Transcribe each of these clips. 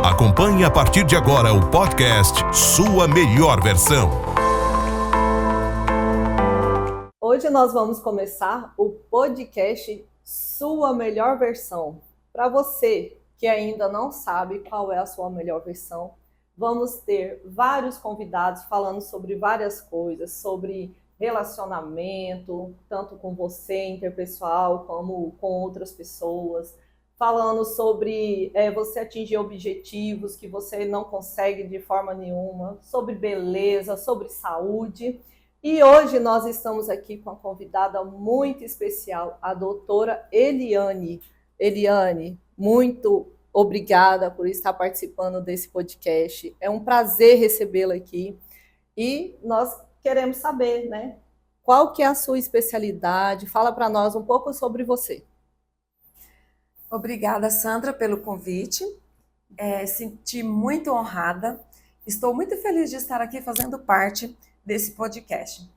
Acompanhe a partir de agora o podcast Sua Melhor Versão. Hoje nós vamos começar o podcast Sua Melhor Versão. Para você que ainda não sabe qual é a sua melhor versão, vamos ter vários convidados falando sobre várias coisas, sobre relacionamento, tanto com você, interpessoal, como com outras pessoas, falando sobre você atingir objetivos que você não consegue de forma nenhuma, sobre beleza, sobre saúde. E hoje nós estamos aqui com uma convidada muito especial, a doutora Eliane. Eliane, muito obrigada por estar participando desse podcast. É um prazer recebê-la aqui. E nós queremos saber, né? Qual que é a sua especialidade? Fala para nós um pouco sobre você. Obrigada, Sandra, pelo convite. Senti muito honrada. Estou muito feliz de estar aqui fazendo parte desse podcast.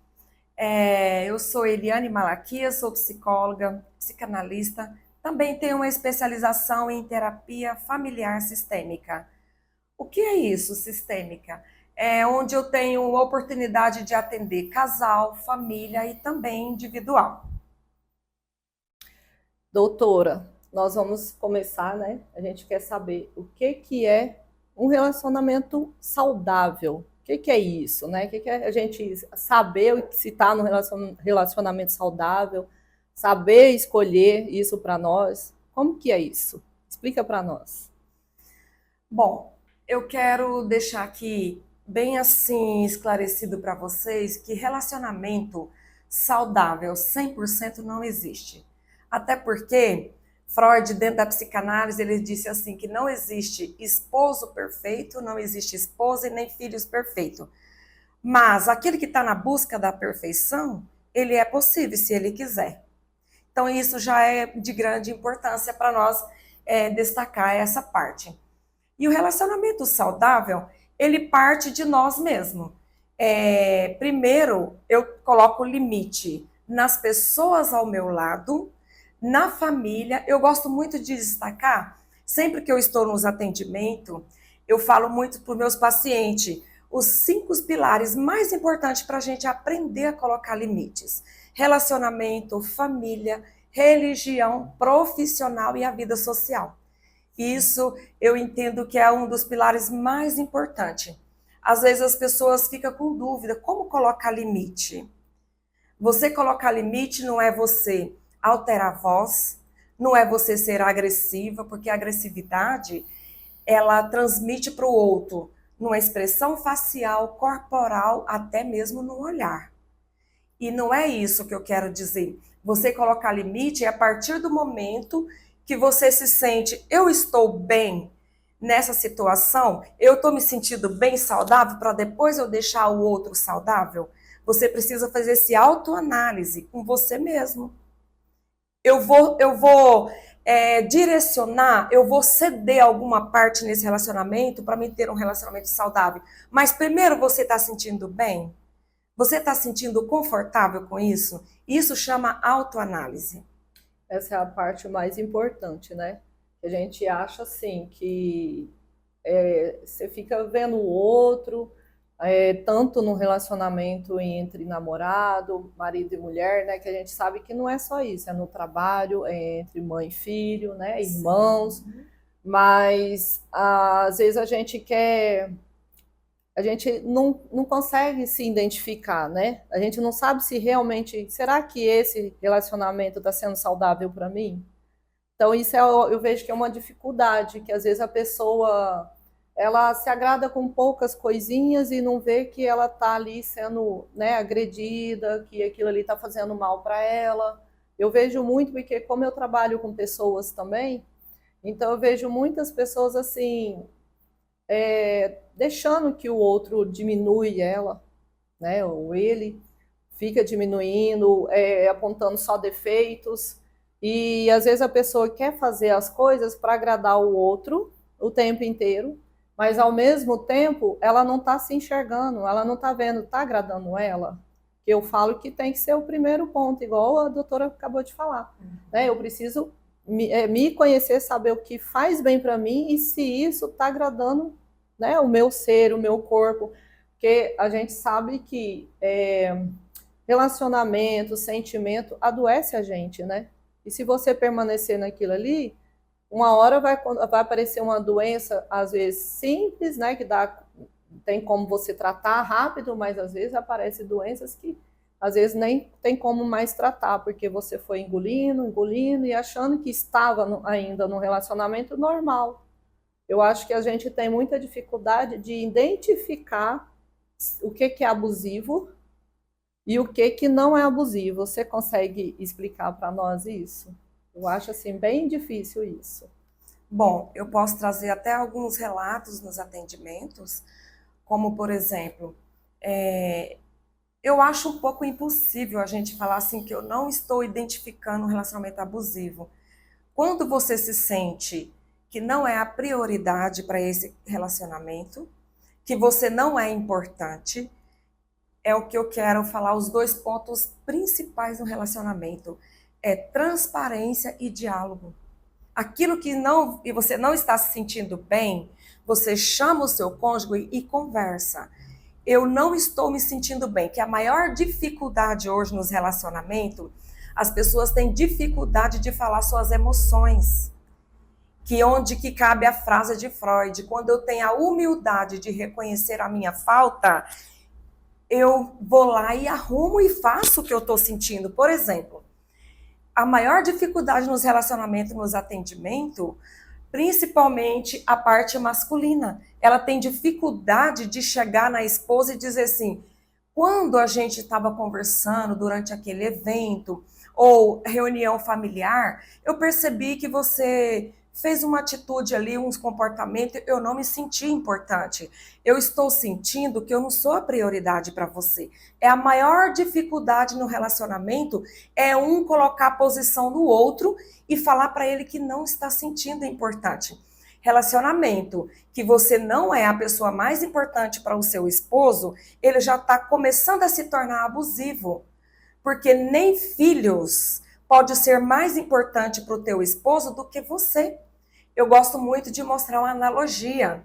Eu sou Eliane Malaquias, sou psicóloga, psicanalista. Também tenho uma especialização em terapia familiar sistêmica. O que é isso, sistêmica? É onde eu tenho a oportunidade de atender casal, família e também individual. Doutora, nós vamos começar, né? A gente quer saber o que é um relacionamento saudável. O que é isso, né? O que é a gente saber se está no relacionamento saudável, saber escolher isso para nós? Como que é isso? Explica para nós. Bom, eu quero deixar aqui bem assim esclarecido para vocês que relacionamento saudável 100% não existe. Até porque Freud, dentro da psicanálise, ele disse assim que não existe esposo perfeito, não existe esposa e nem filhos perfeitos. Mas aquele que está na busca da perfeição, ele é possível se ele quiser. Então isso já é de grande importância para nós destacar essa parte. E o relacionamento saudável, ele parte de nós mesmos. Primeiro, eu coloco limite nas pessoas ao meu lado. Na família, eu gosto muito de destacar, sempre que eu estou nos atendimentos, eu falo muito para os meus pacientes, os 5 pilares mais importantes para a gente aprender a colocar limites. Relacionamento, família, religião, profissional e a vida social. Isso eu entendo que é um dos pilares mais importantes. Às vezes as pessoas ficam com dúvida, como colocar limite? Você colocar limite não é você alterar a voz, não é você ser agressiva, porque a agressividade, ela transmite para o outro numa expressão facial, corporal, até mesmo no olhar. E não é isso que eu quero dizer. Você colocar limite é a partir do momento que você se sente, eu estou bem nessa situação, eu estou me sentindo bem saudável para depois eu deixar o outro saudável. Você precisa fazer esse autoanálise com você mesmo. Eu vou direcionar, eu vou ceder alguma parte nesse relacionamento para me ter um relacionamento saudável. Mas primeiro você está sentindo bem? Você está sentindo confortável com isso? Isso chama autoanálise. Essa é a parte mais importante, né? A gente acha assim que você fica vendo o outro, tanto no relacionamento entre namorado, marido e mulher, né, que a gente sabe que não é só isso, é no trabalho, é entre mãe e filho, né, irmãos. Sim. Mas às vezes a gente não consegue se identificar, né? A gente não sabe se realmente, será que esse relacionamento está sendo saudável para mim? Então isso eu vejo que é uma dificuldade, que às vezes a pessoa ela se agrada com poucas coisinhas e não vê que ela está ali sendo, né, agredida, que aquilo ali está fazendo mal para ela. Eu vejo muito, porque como eu trabalho com pessoas também, então eu vejo muitas pessoas assim, deixando que o outro diminui ela, né? Ou ele fica diminuindo, apontando só defeitos. E às vezes a pessoa quer fazer as coisas para agradar o outro o tempo inteiro, mas ao mesmo tempo ela não está se enxergando, ela não está vendo, está agradando ela. Eu falo que tem que ser o primeiro ponto, igual a doutora acabou de falar. Né? Eu preciso me conhecer, saber o que faz bem para mim e se isso está agradando, né, o meu ser, o meu corpo. Porque a gente sabe que relacionamento, sentimento, adoece a gente, né? E se você permanecer naquilo ali, uma hora vai aparecer uma doença, às vezes simples, né? Que tem como você tratar rápido, mas às vezes aparecem doenças que às vezes nem tem como mais tratar, porque você foi engolindo, engolindo e achando que estava ainda no relacionamento normal. Eu acho que a gente tem muita dificuldade de identificar o que é abusivo e o que não é abusivo. Você consegue explicar para nós isso? Eu acho assim bem difícil isso. Bom, eu posso trazer até alguns relatos nos atendimentos, como por exemplo, eu acho um pouco impossível a gente falar assim que eu não estou identificando um relacionamento abusivo. Quando você se sente que não é a prioridade para esse relacionamento, que você não é importante, é o que eu quero falar, os dois pontos principais no relacionamento. É transparência e diálogo. Aquilo que você não está se sentindo bem, você chama o seu cônjuge e conversa. Eu não estou me sentindo bem, que a maior dificuldade hoje nos relacionamentos, as pessoas têm dificuldade de falar suas emoções. Onde que cabe a frase de Freud, quando eu tenho a humildade de reconhecer a minha falta, eu vou lá e arrumo e faço o que eu estou sentindo. Por exemplo, a maior dificuldade nos relacionamentos, nos atendimentos, principalmente a parte masculina. Ela tem dificuldade de chegar na esposa e dizer assim, quando a gente estava conversando durante aquele evento ou reunião familiar, eu percebi que você fez uma atitude ali, uns comportamentos, eu não me senti importante. Eu estou sentindo que eu não sou a prioridade para você. É a maior dificuldade no relacionamento, é um colocar a posição no outro e falar para ele que não está sentindo importante. Relacionamento que você não é a pessoa mais importante para o seu esposo, ele já está começando a se tornar abusivo. Porque nem filhos pode ser mais importante para o teu esposo do que você. Eu gosto muito de mostrar uma analogia,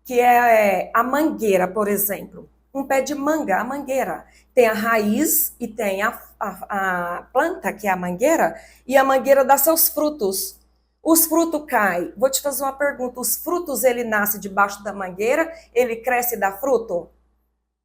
que é a mangueira, por exemplo. Um pé de manga, a mangueira. Tem a raiz e tem a planta, que é a mangueira, e a mangueira dá seus frutos. Os frutos caem. Vou te fazer uma pergunta. Os frutos, ele nasce debaixo da mangueira, ele cresce e dá fruto?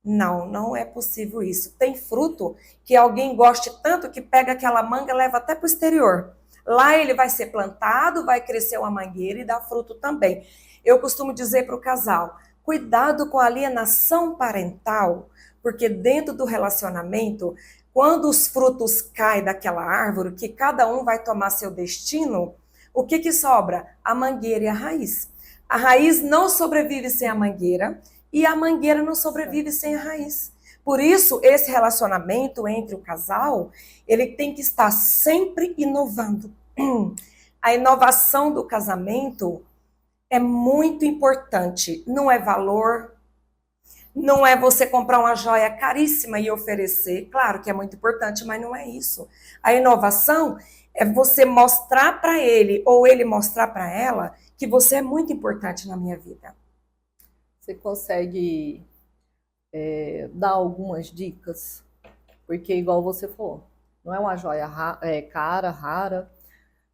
Não, não é possível isso. Tem fruto que alguém goste tanto que pega aquela manga e leva até para o exterior. Lá ele vai ser plantado, vai crescer uma mangueira e dar fruto também. Eu costumo dizer para o casal, cuidado com a alienação parental, porque dentro do relacionamento, quando os frutos caem daquela árvore, que cada um vai tomar seu destino, o que sobra? A mangueira e a raiz. A raiz não sobrevive sem a mangueira e a mangueira não sobrevive sem a raiz. Por isso, esse relacionamento entre o casal, ele tem que estar sempre inovando. A inovação do casamento é muito importante. Não é valor, não é você comprar uma joia caríssima e oferecer. Claro que é muito importante, mas não é isso. A inovação é você mostrar para ele ou ele mostrar para ela que você é muito importante na minha vida. Você consegue dar algumas dicas? Porque, igual você falou, não é uma joia cara, rara,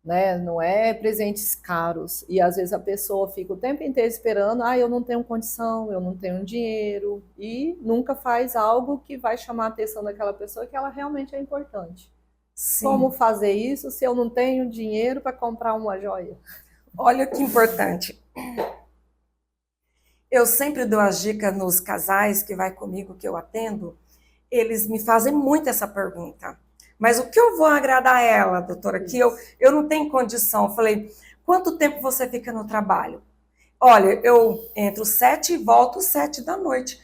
né? Não é presentes caros. E às vezes a pessoa fica o tempo inteiro esperando, eu não tenho condição, eu não tenho dinheiro, e nunca faz algo que vai chamar a atenção daquela pessoa que ela realmente é importante. Sim. Como fazer isso se eu não tenho dinheiro para comprar uma joia? Olha que importante. Eu sempre dou as dicas nos casais que vai comigo, que eu atendo, eles me fazem muito essa pergunta. Mas o que eu vou agradar a ela, doutora? Que eu não tenho condição. Eu falei, quanto tempo você fica no trabalho? Olha, eu entro 7 e volto 7 da noite.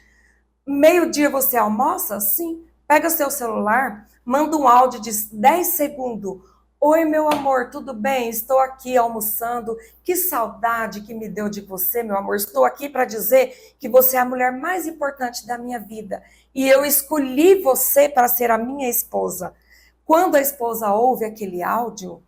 Meio-dia você almoça? Sim. Pega seu celular, manda um áudio de 10 segundos. Oi, meu amor, tudo bem? Estou aqui almoçando. Que saudade que me deu de você, meu amor. Estou aqui para dizer que você é a mulher mais importante da minha vida. E eu escolhi você para ser a minha esposa. Quando a esposa ouve aquele áudio,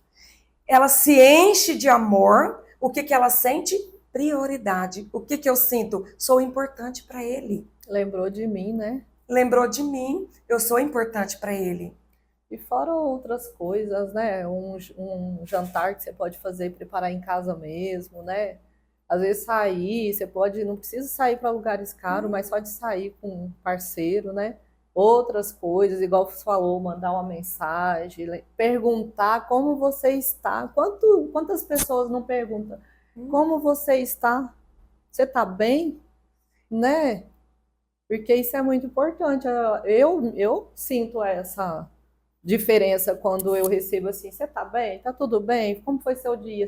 ela se enche de amor. O que que ela sente? Prioridade. O que que eu sinto? Sou importante para ele. Lembrou de mim, né? Lembrou de mim, eu sou importante para ele. E fora outras coisas, né? Um jantar que você pode fazer e preparar em casa mesmo, né? Às vezes sair, você pode, não precisa sair para lugares caros, mas só de sair com um parceiro, né? Outras coisas, igual você falou, mandar uma mensagem, perguntar como você está. Quantas pessoas não perguntam como você está? Você está bem? Né? Porque isso é muito importante. Eu sinto essa diferença quando eu recebo assim, você tá bem? Tá tudo bem? Como foi seu dia?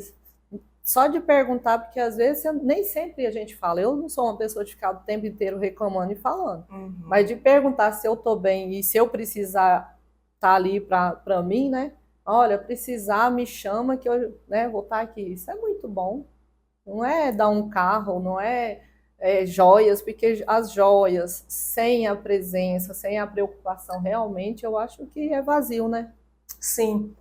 Só de perguntar, porque às vezes nem sempre a gente fala. Eu não sou uma pessoa de ficar o tempo inteiro reclamando e falando. Mas de perguntar se eu tô bem e se eu precisar estar ali para mim, né? Olha, precisar, me chama que eu, né, vou estar aqui. Isso é muito bom. Não é dar um carro, não é joias, porque as joias, sem a presença, sem a preocupação, realmente, eu acho que é vazio, né? Sim.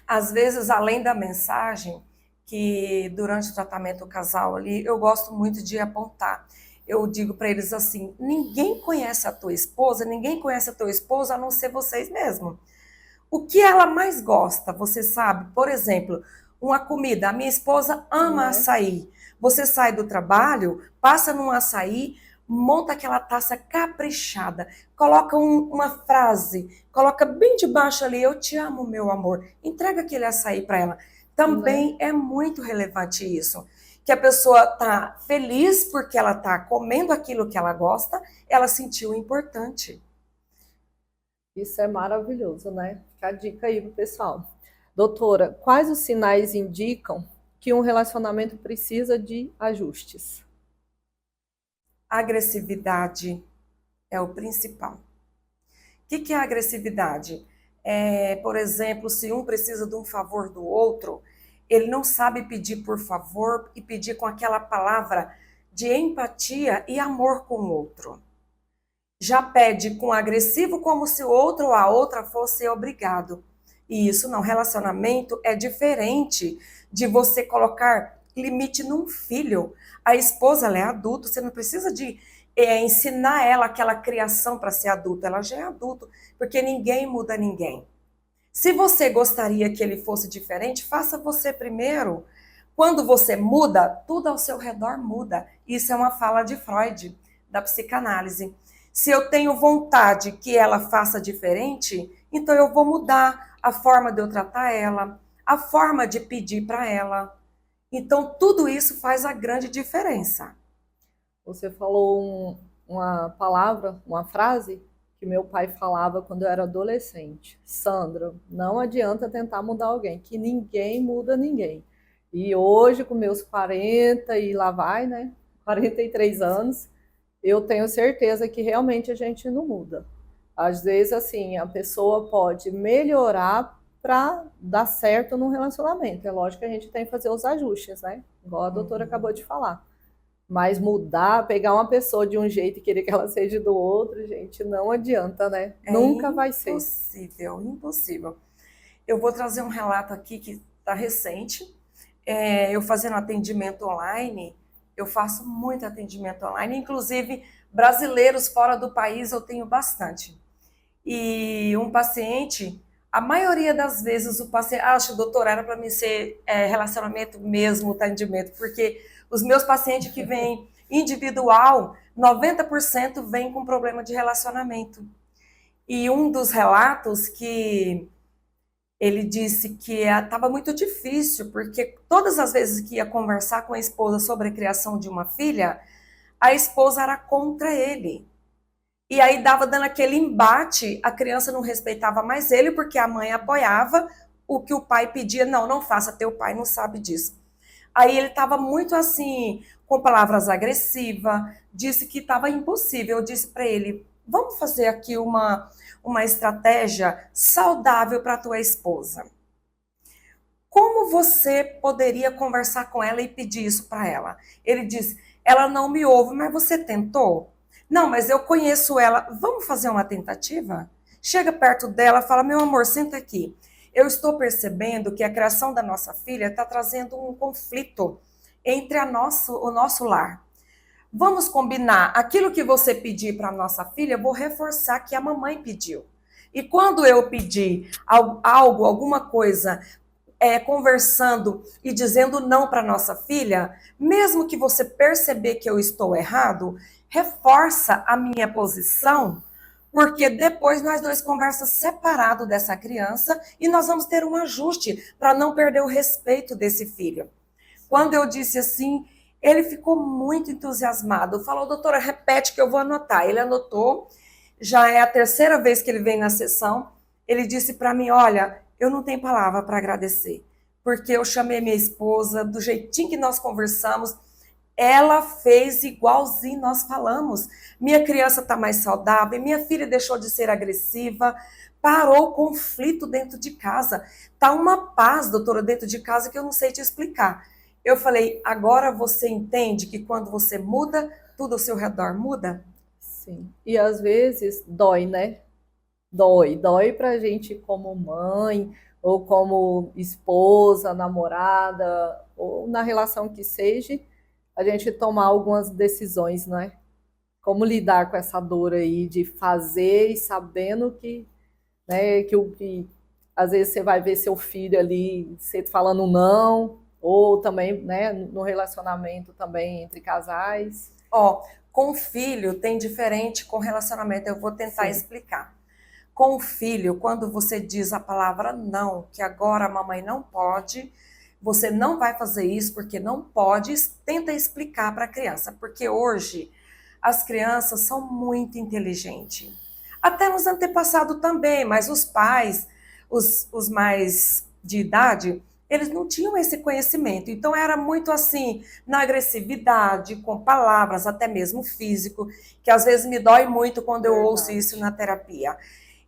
Às vezes, além da mensagem, que durante o tratamento do casal ali, eu gosto muito de apontar. Eu digo para eles assim, ninguém conhece a tua esposa, ninguém conhece a tua esposa a não ser vocês mesmos. O que ela mais gosta, você sabe? Por exemplo, uma comida. A minha esposa ama açaí. Você sai do trabalho, passa num açaí, monta aquela taça caprichada, coloca uma frase, coloca bem debaixo ali, eu te amo, meu amor. Entrega aquele açaí para ela. Também é muito relevante isso. Que a pessoa tá feliz porque ela tá comendo aquilo que ela gosta, ela sentiu importante. Isso é maravilhoso, né? Fica a dica aí pro pessoal. Doutora, quais os sinais indicam que um relacionamento precisa de ajustes? Agressividade é o principal. O que é a agressividade? Por exemplo, se um precisa de um favor do outro, ele não sabe pedir por favor e pedir com aquela palavra de empatia e amor com o outro. Já pede com agressivo como se o outro ou a outra fosse obrigado. E isso no relacionamento é diferente de você colocar limite num filho. A esposa, ela é adulta, você não precisa de ensinar ela aquela criação para ser adulta, ela já é adulta, porque ninguém muda ninguém. Se você gostaria que ele fosse diferente, faça você primeiro. Quando você muda, tudo ao seu redor muda. Isso é uma fala de Freud, da psicanálise. Se eu tenho vontade que ela faça diferente, então eu vou mudar a forma de eu tratar ela, a forma de pedir para ela. Então, tudo isso faz a grande diferença. Você falou uma palavra, uma frase que meu pai falava quando eu era adolescente. Sandra, não adianta tentar mudar alguém, que ninguém muda ninguém. E hoje, com meus 40 e lá vai, né? 43 anos, eu tenho certeza que realmente a gente não muda. Às vezes, assim, a pessoa pode melhorar para dar certo no relacionamento. É lógico que a gente tem que fazer os ajustes, né? Igual a doutora acabou de falar. Mas mudar, pegar uma pessoa de um jeito e querer que ela seja do outro, gente, não adianta, né? Nunca vai ser. Impossível, impossível. Eu vou trazer um relato aqui que está recente. Eu fazendo atendimento online, eu faço muito atendimento online, inclusive brasileiros fora do país eu tenho bastante. E um paciente, a maioria das vezes o paciente, acho, doutor, era para mim ser relacionamento mesmo, atendimento, porque os meus pacientes que vêm individual, 90% vêm com problema de relacionamento. E um dos relatos que ele disse que estava muito difícil, porque todas as vezes que ia conversar com a esposa sobre a criação de uma filha, a esposa era contra ele. E aí dava dando aquele embate, a criança não respeitava mais ele, porque a mãe apoiava o que o pai pedia. Não, não faça, teu pai não sabe disso. Aí ele estava muito assim, com palavras agressivas, disse que estava impossível. Eu disse para ele, vamos fazer aqui uma estratégia saudável para tua esposa. Como você poderia conversar com ela e pedir isso para ela? Ele disse, ela não me ouve, mas você tentou? Não, mas eu conheço ela. Vamos fazer uma tentativa? Chega perto dela, fala, meu amor, senta aqui. Eu estou percebendo que a criação da nossa filha está trazendo um conflito entre o nosso lar. Vamos combinar, aquilo que você pedir para a nossa filha, eu vou reforçar que a mamãe pediu. E quando eu pedir algo, alguma coisa, conversando e dizendo não para nossa filha, mesmo que você perceber que eu estou errado, reforça a minha posição, porque depois nós dois conversamos separado dessa criança e nós vamos ter um ajuste para não perder o respeito desse filho. Quando eu disse assim, ele ficou muito entusiasmado. Falou, doutora, repete que eu vou anotar. Ele anotou, já é a terceira vez que ele vem na sessão. Ele disse para mim, olha, eu não tenho palavra para agradecer, porque eu chamei minha esposa, do jeitinho que nós conversamos, ela fez igualzinho nós falamos. Minha criança está mais saudável, minha filha deixou de ser agressiva, parou o conflito dentro de casa. Tá uma paz, doutora, dentro de casa que eu não sei te explicar. Eu falei, agora você entende que quando você muda, tudo ao seu redor muda? Sim. E às vezes dói, né? Dói pra gente como mãe, ou como esposa, namorada, ou na relação que seja, a gente tomar algumas decisões, né? Como lidar com essa dor aí de fazer e sabendo que, né, que às vezes você vai ver seu filho ali, você falando não, ou também, né, no relacionamento também entre casais. Ó, com filho tem diferente com relacionamento, eu vou tentar explicar. Com o filho, quando você diz a palavra não, que agora a mamãe não pode, você não vai fazer isso porque não pode, tenta explicar para a criança, porque hoje as crianças são muito inteligentes. Até nos antepassados também, mas os pais, os mais de idade, eles não tinham esse conhecimento. Então era muito assim, na agressividade, com palavras, até mesmo físico, que às vezes me dói muito quando eu ouço isso na terapia.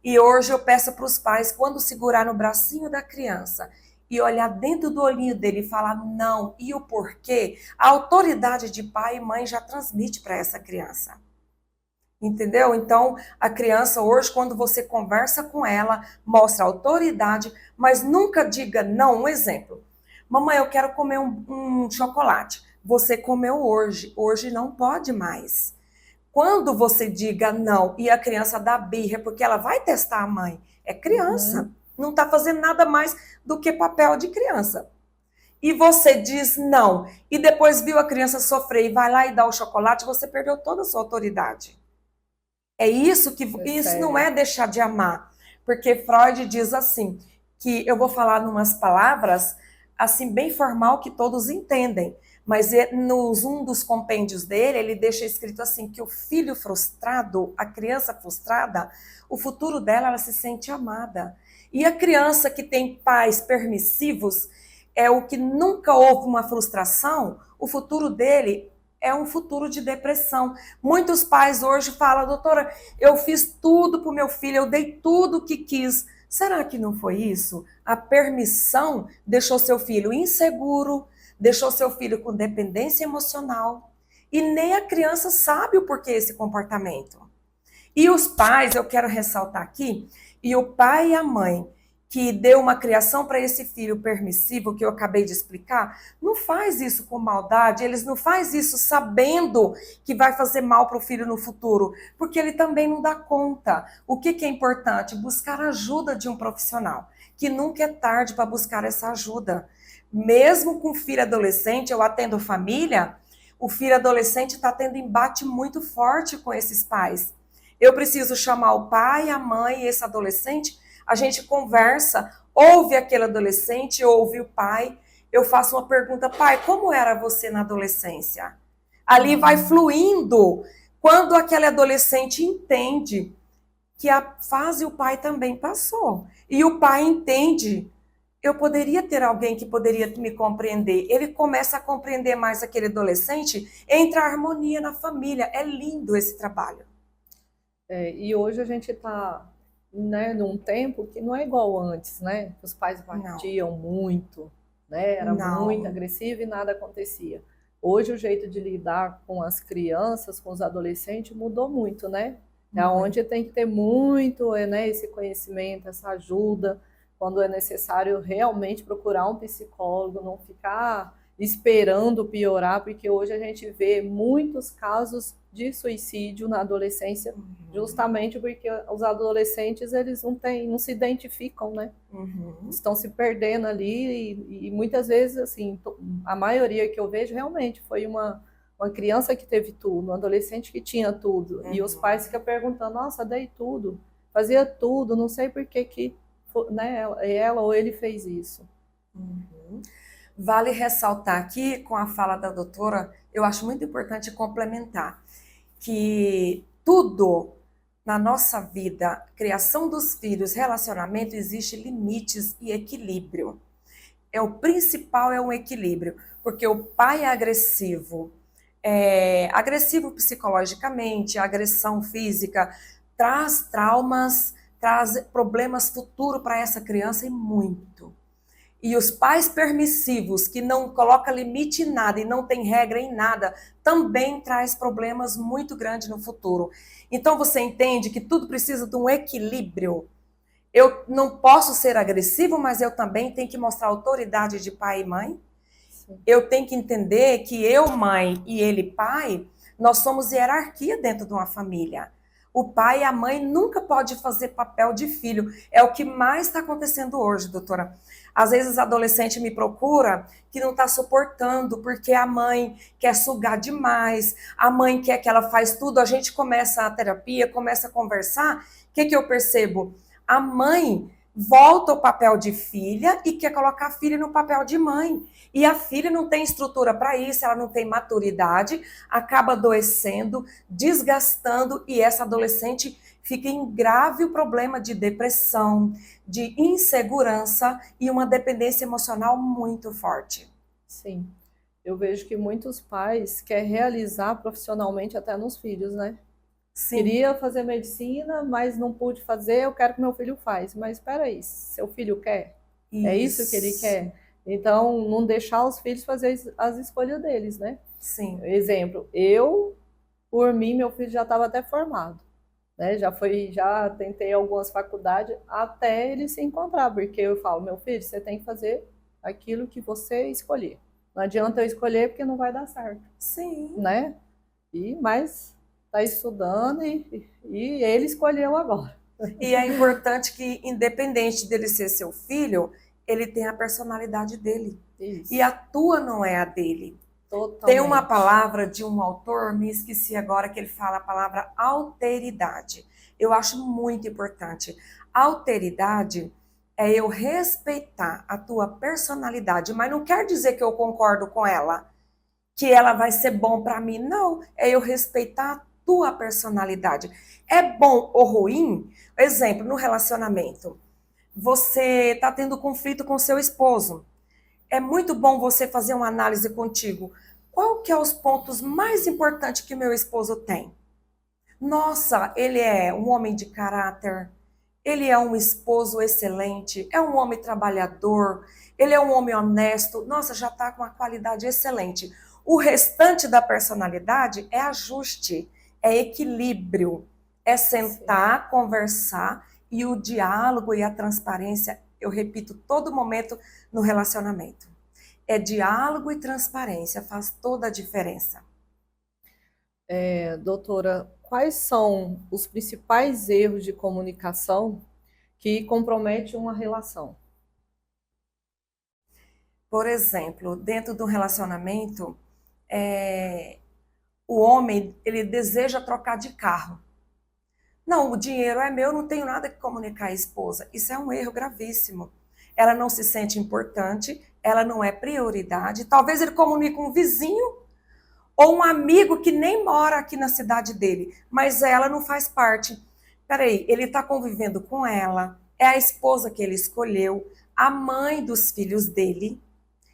E hoje eu peço para os pais, quando segurar no bracinho da criança e olhar dentro do olhinho dele e falar não e o porquê, a autoridade de pai e mãe já transmite para essa criança. Entendeu? Então, a criança hoje, quando você conversa com ela, mostra autoridade, mas nunca diga não. Um exemplo. Mamãe, eu quero comer um chocolate. Você comeu hoje não pode mais. Quando você diga não e a criança dá birra, porque ela vai testar a mãe, é criança, não está fazendo nada mais do que papel de criança. E você diz não, e depois viu a criança sofrer e vai lá e dá o chocolate, você perdeu toda a sua autoridade. É isso que isso não é deixar de amar, porque Freud diz assim, que eu vou falar numas palavras assim bem formal que todos entendem, mas um dos compêndios dele, ele deixa escrito assim, que o filho frustrado, a criança frustrada, o futuro dela, ela se sente amada. E a criança que tem pais permissivos, é o que nunca houve uma frustração, o futuro dele é um futuro de depressão. Muitos pais hoje falam, doutora, eu fiz tudo para o meu filho, eu dei tudo o que quis. Será que não foi isso? A permissão deixou seu filho inseguro, deixou seu filho com dependência emocional e nem a criança sabe o porquê esse comportamento. E os pais, eu quero ressaltar aqui, e o pai e a mãe que deu uma criação para esse filho permissivo, que eu acabei de explicar, não faz isso com maldade, eles não fazem isso sabendo que vai fazer mal para o filho no futuro, porque ele também não dá conta. O que é importante? Buscar a ajuda de um profissional, que nunca é tarde para buscar essa ajuda. Mesmo com filho adolescente, eu atendo família, o filho adolescente está tendo embate muito forte com esses pais. Eu preciso chamar o pai, a mãe e esse adolescente, a gente conversa, ouve aquele adolescente, ouve o pai, eu faço uma pergunta, pai, como era você na adolescência? Ali vai fluindo. Quando aquele adolescente entende que a fase o pai também passou, e o pai entende, eu poderia ter alguém que poderia me compreender. Ele começa a compreender mais aquele adolescente, entra a harmonia na família. É lindo esse trabalho. E hoje a gente está, né, num tempo que não é igual antes, né? Os pais batiam muito, né? Era muito agressivo e nada acontecia. Hoje o jeito de lidar com as crianças, com os adolescentes, mudou muito, né? É onde tem que ter muito, né, esse conhecimento, essa ajuda, quando é necessário realmente procurar um psicólogo, não ficar esperando piorar, porque hoje a gente vê muitos casos de suicídio na adolescência, justamente porque os adolescentes, eles não se identificam, né? Estão se perdendo ali e muitas vezes, assim, a maioria que eu vejo realmente foi uma criança que teve tudo, um adolescente que tinha tudo, e os pais ficam perguntando, nossa, dei tudo, fazia tudo, não sei por que né, ela ou ele fez isso. Vale ressaltar aqui, com a fala da doutora, eu acho muito importante complementar, que tudo na nossa vida, criação dos filhos, relacionamento, existe limites e equilíbrio. O principal é um equilíbrio, porque o pai é agressivo psicologicamente, agressão física, traz traumas, traz problemas futuros para essa criança e muito. E os pais permissivos, que não colocam limite em nada e não tem regra em nada, também traz problemas muito grandes no futuro. Então você entende que tudo precisa de um equilíbrio. Eu não posso ser agressivo, mas eu também tenho que mostrar autoridade de pai e mãe. Eu tenho que entender que eu, mãe, e ele, pai, nós somos hierarquia dentro de uma família. O pai e a mãe nunca podem fazer papel de filho. É o que mais está acontecendo hoje, doutora. Às vezes, adolescente me procura que não está suportando, porque a mãe quer sugar demais, a mãe quer que ela faz tudo, a gente começa a terapia, começa a conversar. O que eu percebo? A mãe volta ao papel de filha e quer colocar a filha no papel de mãe. E a filha não tem estrutura para isso, ela não tem maturidade, acaba adoecendo, desgastando, e essa adolescente fica em grave problema de depressão, de insegurança e uma dependência emocional muito forte. Sim, eu vejo que muitos pais querem realizar profissionalmente até nos filhos, né? Sim. Queria fazer medicina, mas não pude fazer, eu quero que meu filho faça. Mas espera aí, seu filho quer? Isso. É isso que ele quer? Então, não deixar os filhos fazer as escolhas deles, né? Sim. Exemplo, por mim, meu filho já estava até formado, né? Já tentei algumas faculdades até ele se encontrar, porque eu falo, meu filho, você tem que fazer aquilo que você escolher. Não adianta eu escolher porque não vai dar certo. Sim. Né? Mas está estudando e ele escolheu agora. E é importante que, independente dele ser seu filho, ele tem a personalidade dele. Isso. E a tua não é a dele. Totalmente. Tem uma palavra de um autor, me esqueci agora, que ele fala a palavra alteridade. Eu acho muito importante. Alteridade é eu respeitar a tua personalidade, mas não quer dizer que eu concordo com ela, que ela vai ser bom para mim. Não, é eu respeitar a tua personalidade. É bom ou ruim? Exemplo, no relacionamento. Você está tendo conflito com seu esposo. É muito bom você fazer uma análise contigo. Qual que é os pontos mais importantes que meu esposo tem? Nossa, ele é um homem de caráter, ele é um esposo excelente, é um homem trabalhador, ele é um homem honesto. Nossa, já está com uma qualidade excelente. O restante da personalidade é ajuste, é equilíbrio, é sentar, sim, conversar, e o diálogo e a transparência, eu repito todo momento no relacionamento. É diálogo e transparência, faz toda a diferença. Doutora, quais são os principais erros de comunicação que comprometem uma relação? Por exemplo, dentro do relacionamento, o homem, ele deseja trocar de carro. Não, o dinheiro é meu, não tenho nada que comunicar à esposa. Isso é um erro gravíssimo. Ela não se sente importante, ela não é prioridade. Talvez ele comunique com um vizinho, Ou um amigo que nem mora aqui na cidade dele, mas ela não faz parte. Peraí, ele está convivendo com ela, é a esposa que ele escolheu, a mãe dos filhos dele,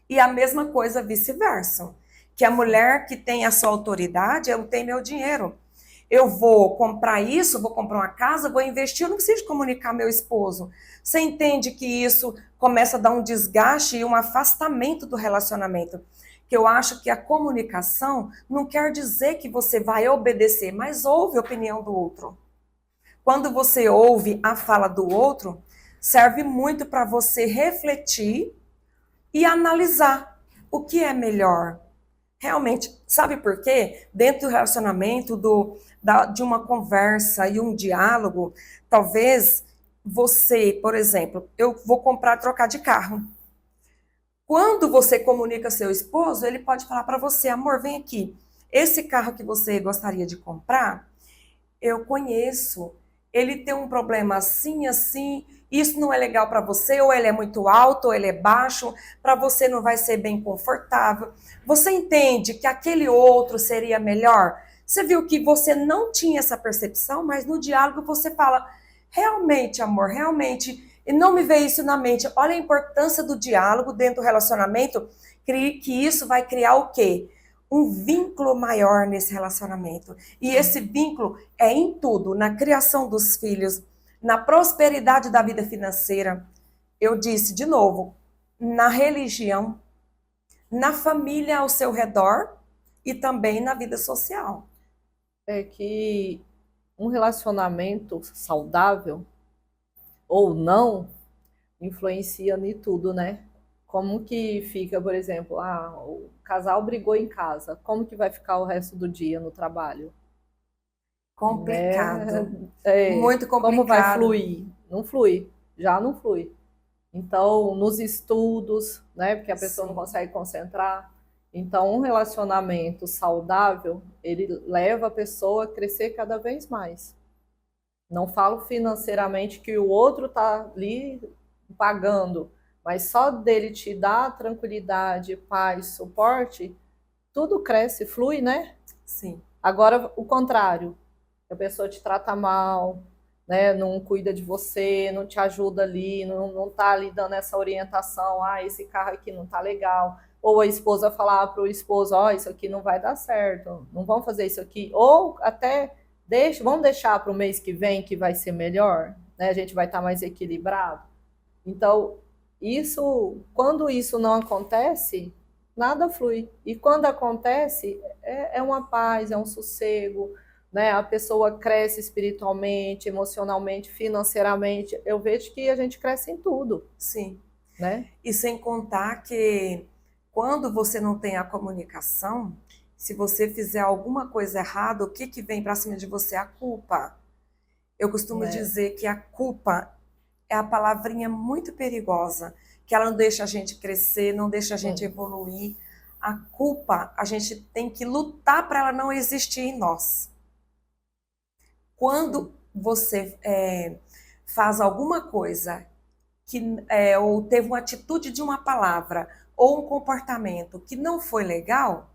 e a mesma coisa vice-versa. Que a mulher que tem a sua autoridade, eu tenho meu dinheiro. Eu vou comprar isso, vou comprar uma casa, vou investir, eu não preciso comunicar meu esposo. Você entende que isso começa a dar um desgaste e um afastamento do relacionamento. Que eu acho que a comunicação não quer dizer que você vai obedecer, mas ouve a opinião do outro. Quando você ouve a fala do outro, serve muito para você refletir e analisar o que é melhor. Realmente, sabe por quê? Dentro do relacionamento, de uma conversa e um diálogo, talvez você, por exemplo, eu vou trocar de carro. Quando você comunica seu esposo, ele pode falar para você, amor, vem aqui, esse carro que você gostaria de comprar, eu conheço, ele tem um problema assim, assim, isso não é legal para você, ou ele é muito alto, ou ele é baixo, para você não vai ser bem confortável. Você entende que aquele outro seria melhor? Você viu que você não tinha essa percepção, mas no diálogo você fala, realmente, amor, realmente, e não me veio isso na mente. Olha a importância do diálogo dentro do relacionamento, que isso vai criar o quê? Um vínculo maior nesse relacionamento. E esse vínculo é em tudo, na criação dos filhos, na prosperidade da vida financeira. Eu disse de novo, na religião, na família ao seu redor e também na vida social. É que um relacionamento saudável ou não influencia em tudo, né? Como que fica, por exemplo, o casal brigou em casa, como que vai ficar o resto do dia no trabalho? Complicado. Muito complicado. Como vai fluir? Não flui, já não flui. Então, nos estudos, né, porque a pessoa não consegue concentrar. Então, um relacionamento saudável, ele leva a pessoa a crescer cada vez mais. Não falo financeiramente que o outro está ali pagando, mas só dele te dar tranquilidade, paz, suporte, tudo cresce, flui, né? Sim. Agora, o contrário, a pessoa te trata mal, né? Não cuida de você, não te ajuda ali, não tá ali dando essa orientação, esse carro aqui não tá legal. Ou a esposa falar para o esposo, isso aqui não vai dar certo, não vamos fazer isso aqui. Ou até, vamos deixar para o mês que vem que vai ser melhor, né? A gente vai estar mais equilibrado. Então, quando isso não acontece, nada flui. E quando acontece, é uma paz, é um sossego, né? A pessoa cresce espiritualmente, emocionalmente, financeiramente. Eu vejo que a gente cresce em tudo. Sim. Né? E sem contar que quando você não tem a comunicação, se você fizer alguma coisa errada, o que vem para cima de você? A culpa. Eu costumo dizer que a culpa é a palavrinha muito perigosa, que ela não deixa a gente crescer, não deixa a gente evoluir. A culpa, a gente tem que lutar para ela não existir em nós. Quando você faz alguma coisa ou teve uma atitude de uma palavra ou um comportamento que não foi legal,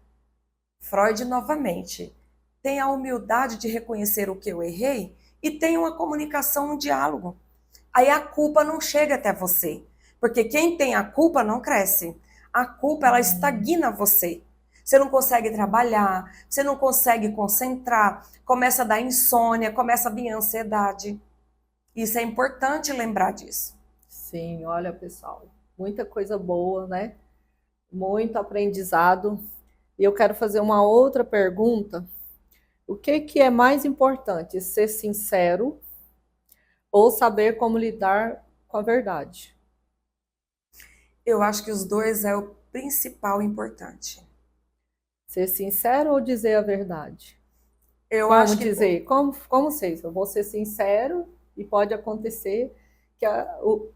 Freud novamente tem a humildade de reconhecer o que eu errei e tem uma comunicação, um diálogo. Aí a culpa não chega até você, porque quem tem a culpa não cresce. A culpa, ela estagna você. Você não consegue trabalhar, você não consegue concentrar, começa a dar insônia, começa a vir ansiedade. Isso é importante lembrar disso. Sim, olha, pessoal, muita coisa boa, né? Muito aprendizado. E eu quero fazer uma outra pergunta. O que é mais importante, ser sincero ou saber como lidar com a verdade? Eu acho que os dois é o principal importante. Ser sincero ou dizer a verdade? Eu como acho que dizer? Como ser? Eu vou ser sincero e pode acontecer que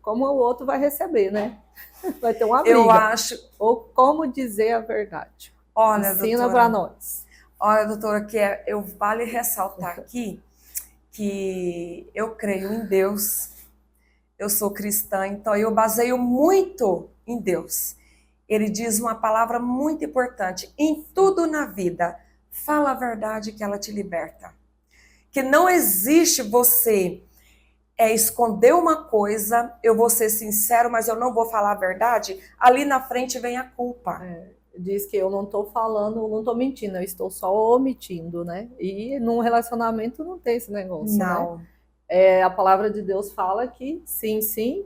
como o outro vai receber, né? Vai ter uma briga. Eu acho. Ou como dizer a verdade? Olha, ensina para nós. Olha, doutora, eu vale ressaltar aqui que eu creio em Deus. Eu sou cristã, então eu baseio muito em Deus. ele diz uma palavra muito importante. Em tudo na vida, fala a verdade que ela te liberta. Que não existe você esconder uma coisa, eu vou ser sincero, mas eu não vou falar a verdade, ali na frente vem a culpa. Diz que eu não estou falando, não estou mentindo, eu estou só omitindo, né? E num relacionamento não tem esse negócio, Não. né? A palavra de Deus fala que sim, sim,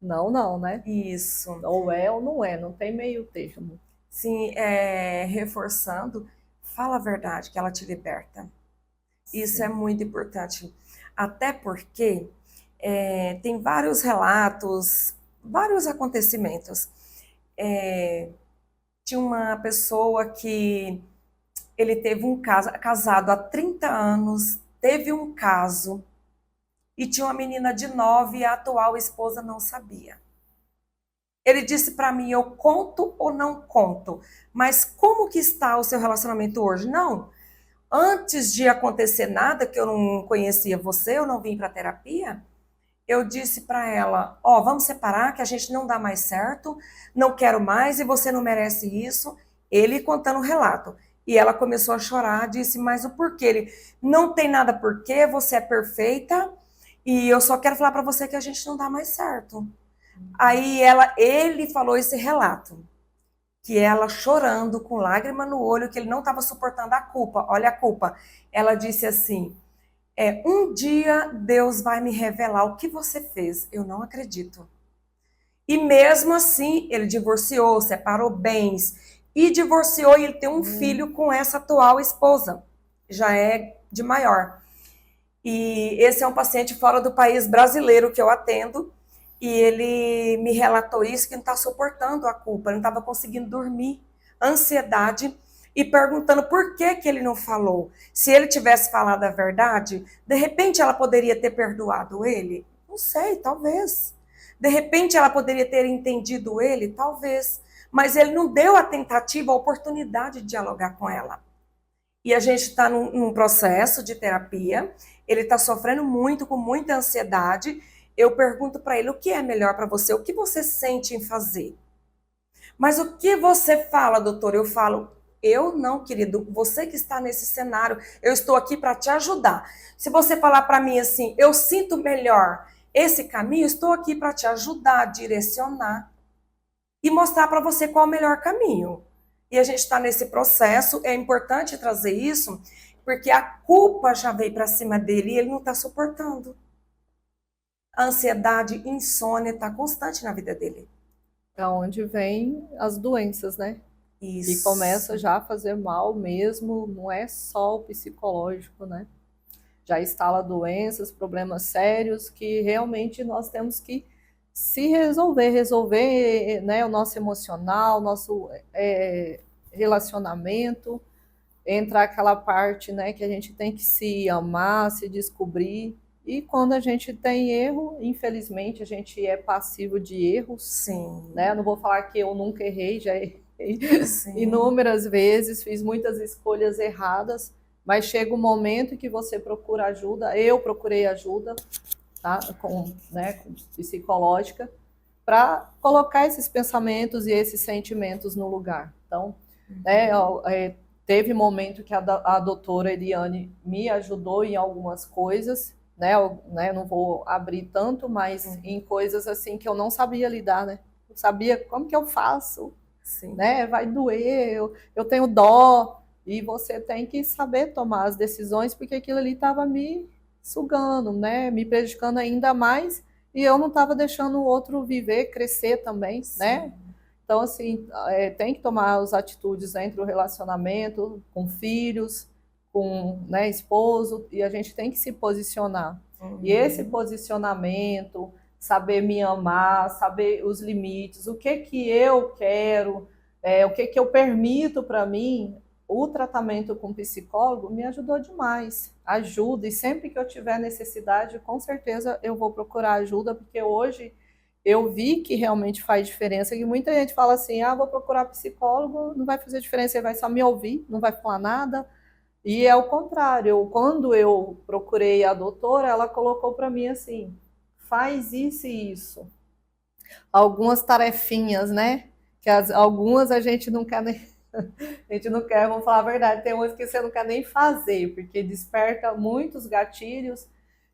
não, não, né? Isso. Ou é ou não é, não tem meio termo. Sim, reforçando, fala a verdade que ela te liberta. Isso Sim. é muito importante. Até porque tem vários relatos, vários acontecimentos. Tinha uma pessoa que ele teve um caso, casado há 30 anos, teve um caso, e tinha uma menina de 9 e a atual esposa não sabia. Ele disse para mim, eu conto ou não conto? Mas como que está o seu relacionamento hoje? Não. Antes de acontecer nada, que eu não conhecia você, eu não vim para terapia, eu disse para ela, vamos separar, que a gente não dá mais certo, não quero mais e você não merece isso. Ele contando o relato. E ela começou a chorar, disse, mas o porquê? Ele, não tem nada porquê, você é perfeita e eu só quero falar para você que a gente não dá mais certo. Aí ele falou esse relato, que ela chorando, com lágrima no olho, que ele não estava suportando a culpa. Olha a culpa. Ela disse assim, um dia Deus vai me revelar o que você fez. Eu não acredito. E mesmo assim, ele divorciou, separou bens, e divorciou e ele tem um filho com essa atual esposa. Já é de maior. E esse é um paciente fora do país brasileiro que eu atendo, e ele me relatou isso, que não está suportando a culpa, não estava conseguindo dormir, ansiedade, e perguntando por que ele não falou. Se ele tivesse falado a verdade, de repente ela poderia ter perdoado ele? Não sei, talvez. De repente ela poderia ter entendido ele? Talvez. Mas ele não deu a tentativa, a oportunidade de dialogar com ela. E a gente está num processo de terapia, ele está sofrendo muito, com muita ansiedade. Eu pergunto para ele, o que é melhor para você? O que você sente em fazer? Mas o que você fala, doutor? Eu falo, eu não, querido, você que está nesse cenário, eu estou aqui para te ajudar. Se você falar para mim assim, eu sinto melhor esse caminho, estou aqui para te ajudar, direcionar e mostrar para você qual é o melhor caminho. E a gente está nesse processo, é importante trazer isso, porque a culpa já veio para cima dele e ele não está suportando. A ansiedade, insônia está constante na vida dele. É onde vem as doenças, né? Isso. E começa já a fazer mal mesmo, não é só o psicológico, né? Já instala doenças, problemas sérios que realmente nós temos que se resolver, né, o nosso emocional, o nosso relacionamento, entra aquela parte, né, que a gente tem que se amar, se descobrir. E quando a gente tem erro, infelizmente, a gente é passivo de erros. Sim. Né? Não vou falar que eu nunca errei, já errei Sim. inúmeras vezes, fiz muitas escolhas erradas, mas chega um momento que você procura ajuda, eu procurei ajuda, tá? com psicológica, para colocar esses pensamentos e esses sentimentos no lugar. Então, teve momento que a doutora Eliane me ajudou em algumas coisas, né? Eu não vou abrir tanto, mas em coisas assim que eu não sabia lidar, né? Eu sabia como que eu faço, Sim. né? Vai doer, eu tenho dó, e você tem que saber tomar as decisões, porque aquilo ali estava me sugando, né? Me prejudicando ainda mais, e eu não estava deixando o outro viver, crescer também, Sim. né? Então, assim, tem que tomar as atitudes entre o relacionamento, com filhos, com esposo, e a gente tem que se posicionar. E esse posicionamento, saber me amar, saber os limites, o que eu quero, o que eu permito para mim, o tratamento com psicólogo me ajudou demais. Ajuda, e sempre que eu tiver necessidade, com certeza eu vou procurar ajuda, porque hoje eu vi que realmente faz diferença, que muita gente fala assim, vou procurar psicólogo, não vai fazer diferença, ele vai só me ouvir, não vai falar nada. E é o contrário, quando eu procurei a doutora, ela colocou para mim assim, faz isso e isso. Algumas tarefinhas, né? que algumas a gente não quer nem. A gente não quer, vamos falar a verdade, tem umas que você não quer nem fazer, porque desperta muitos gatilhos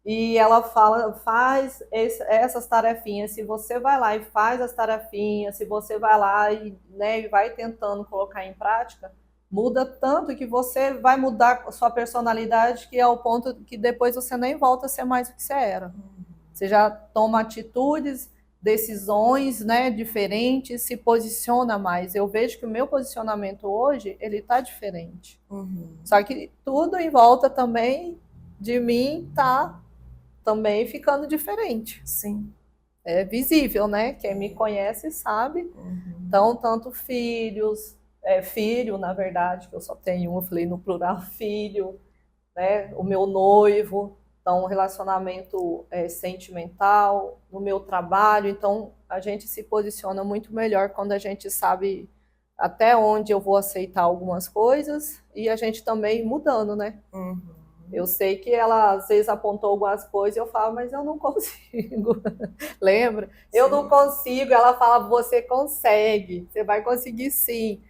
e ela fala, faz essas tarefinhas. Se você vai lá e faz as tarefinhas, se você vai lá e, né, e vai tentando colocar em prática, muda tanto que você vai mudar a sua personalidade, que é o ponto que depois você nem volta a ser mais o que você era. Você já toma atitudes, decisões, né, diferentes, se posiciona mais. Eu vejo que o meu posicionamento hoje, ele tá diferente. Só que tudo em volta também de mim tá também ficando diferente. Sim. É visível, né? Quem me conhece sabe. Então, tanto filhos, filho, na verdade, que eu só tenho um, eu falei no plural, filho, né? O meu noivo, então, um relacionamento sentimental, no meu trabalho. Então, a gente se posiciona muito melhor quando a gente sabe até onde eu vou aceitar algumas coisas e a gente também mudando, né? Eu sei que ela às vezes apontou algumas coisas e eu falo, mas eu não consigo. Lembra? Sim. Eu não consigo. Ela fala, você consegue, você vai conseguir sim.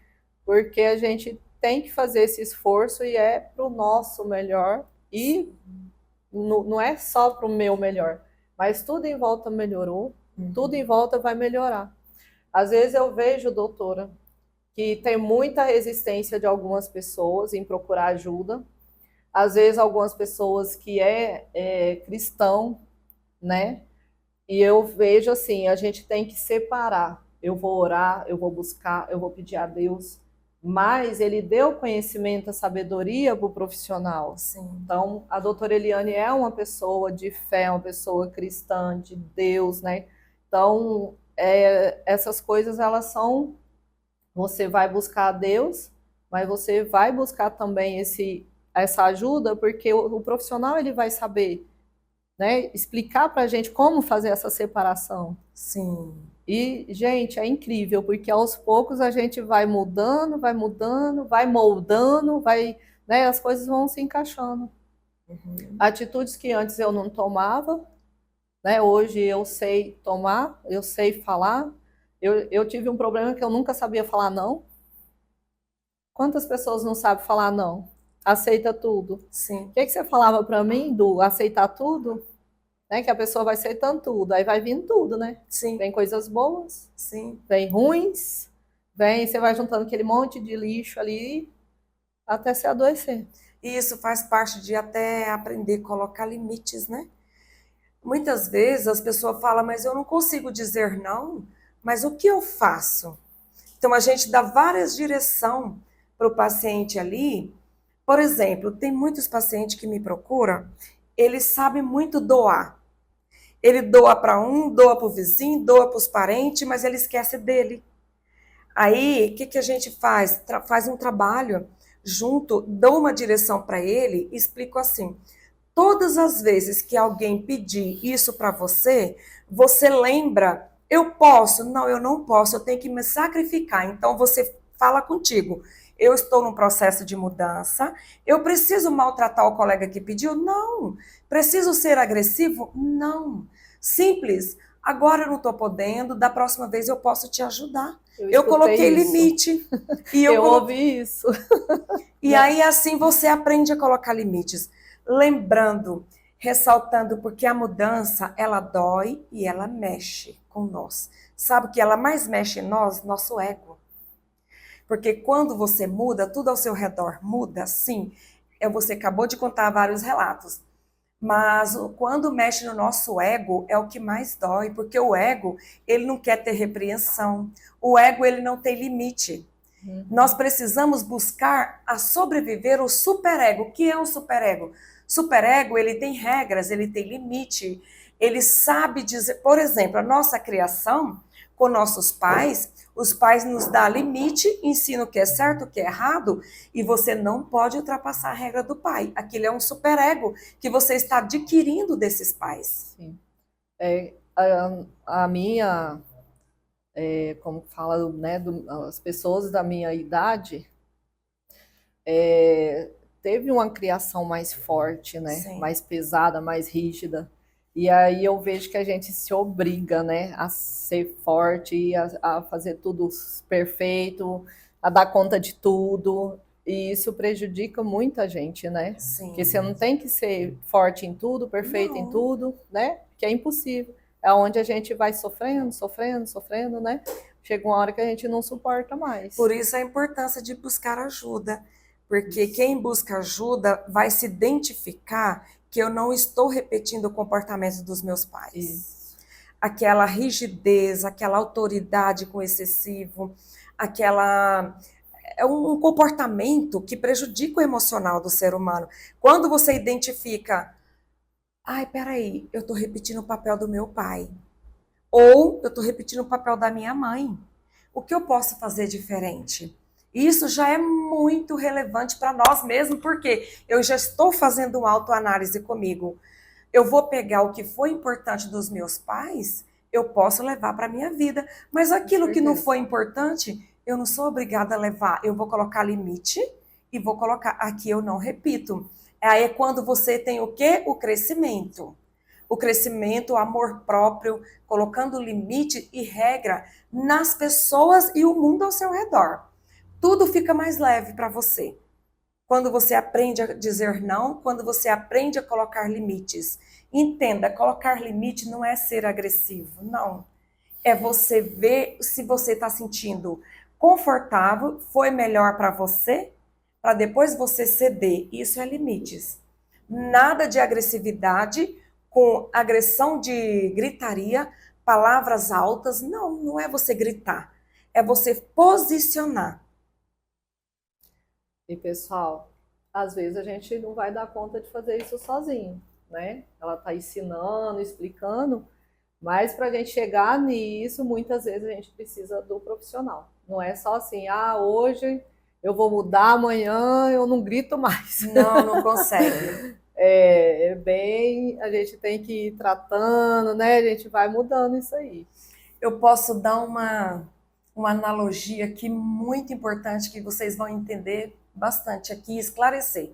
Porque a gente tem que fazer esse esforço e é para o nosso melhor. E não é só para o meu melhor, mas tudo em volta melhorou, tudo em volta vai melhorar. Às vezes eu vejo, doutora, que tem muita resistência de algumas pessoas em procurar ajuda. Às vezes algumas pessoas que cristão, né? E eu vejo assim, a gente tem que separar. Eu vou orar, eu vou buscar, eu vou pedir a Deus, mas ele deu conhecimento, a sabedoria para o profissional. Sim. Então, a doutora Eliane é uma pessoa de fé, uma pessoa cristã, de Deus, né? Então, essas coisas, elas são... Você vai buscar a Deus, mas você vai buscar também essa ajuda, porque o profissional, ele vai saber, né, explicar para a gente como fazer essa separação. Sim. E, gente, é incrível, porque aos poucos a gente vai mudando, vai moldando, né, as coisas vão se encaixando. Atitudes que antes eu não tomava, né, hoje eu sei tomar, eu sei falar. Eu tive um problema que eu nunca sabia falar não. Quantas pessoas não sabem falar não? Aceita tudo. Sim. O que você falava para mim do aceitar tudo? Né, que a pessoa vai aceitando tudo, aí vai vindo tudo, né? Sim. Vem coisas boas, sim, vem ruins, você vai juntando aquele monte de lixo ali até se adoecer. E isso faz parte de até aprender a colocar limites, né? Muitas vezes as pessoas falam, mas eu não consigo dizer não, mas o que eu faço? Então a gente dá várias direções para o paciente ali. Por exemplo, tem muitos pacientes que me procuram, eles sabem muito doar. Ele doa para um, doa para o vizinho, doa para os parentes, mas ele esquece dele. Aí, o que a gente faz? Faz um trabalho junto, dou uma direção para ele e explico assim: todas as vezes que alguém pedir isso para você, você lembra, eu posso? Não, eu não posso, eu tenho que me sacrificar. Então você fala contigo: eu estou num processo de mudança, eu preciso maltratar o colega que pediu? Não. Preciso ser agressivo? Não. Simples. Agora eu não estou podendo, da próxima vez eu posso te ajudar. Eu coloquei isso. Limite. E eu ouvi isso. E aí assim você aprende a colocar limites. Lembrando, ressaltando, porque a mudança, ela dói e ela mexe com nós. Sabe o que ela mais mexe em nós? Nosso ego. Porque quando você muda, tudo ao seu redor muda, sim. Você acabou de contar vários relatos. Mas quando mexe no nosso ego, é o que mais dói. Porque o ego, ele não quer ter repreensão. O ego, ele não tem limite. Nós precisamos buscar a sobreviver o superego. O que é o superego? Superego, ele tem regras, ele tem limite. Ele sabe dizer, por exemplo, a nossa criação com nossos pais, os pais nos dão limite, ensinam o que é certo, o que é errado, e você não pode ultrapassar a regra do pai. Aquilo é um superego que você está adquirindo desses pais. Sim. A minha, como fala, né, as pessoas da minha idade, teve uma criação mais forte, né, mais pesada, mais rígida. E aí eu vejo que a gente se obriga, né, a ser forte, a fazer tudo perfeito, a dar conta de tudo. E isso prejudica muita gente, né? Sim. Porque você não tem que ser forte em tudo, perfeito em Não. tudo, né? Que é impossível. É onde a gente vai sofrendo, sofrendo, sofrendo, né? Chega uma hora que a gente não suporta mais. Por isso a importância de buscar ajuda. Porque quem busca ajuda vai se identificar que eu não estou repetindo o comportamento dos meus pais. Isso. Aquela rigidez, aquela autoridade com excessivo, é um comportamento que prejudica o emocional do ser humano. Quando você identifica, ai, peraí, eu estou repetindo o papel do meu pai. Ou eu estou repetindo o papel da minha mãe. O que eu posso fazer diferente? Isso já é muito relevante para nós mesmos, porque eu já estou fazendo uma autoanálise comigo. Eu vou pegar o que foi importante dos meus pais, eu posso levar para a minha vida. Mas aquilo que não foi importante, eu não sou obrigada a levar. Eu vou colocar limite e vou colocar aqui eu não repito. Aí é quando você tem o quê? O crescimento. O crescimento, o amor próprio, colocando limite e regra nas pessoas e o mundo ao seu redor. Tudo fica mais leve para você. Quando você aprende a dizer não, quando você aprende a colocar limites. Entenda, colocar limite não é ser agressivo, não. É você ver se você está sentindo confortável, foi melhor para você, para depois você ceder. Isso é limites. Nada de agressividade, com agressão de gritaria, palavras altas. Não, não é você gritar. É você posicionar. E pessoal, às vezes a gente não vai dar conta de fazer isso sozinho, né? Ela está ensinando, explicando, mas para a gente chegar nisso, muitas vezes a gente precisa do profissional. Não é só assim, hoje eu vou mudar, amanhã eu não grito mais. Não, não consegue. A gente tem que ir tratando, né? A gente vai mudando isso aí. Eu posso dar uma analogia aqui muito importante que vocês vão entender bastante aqui, esclarecer.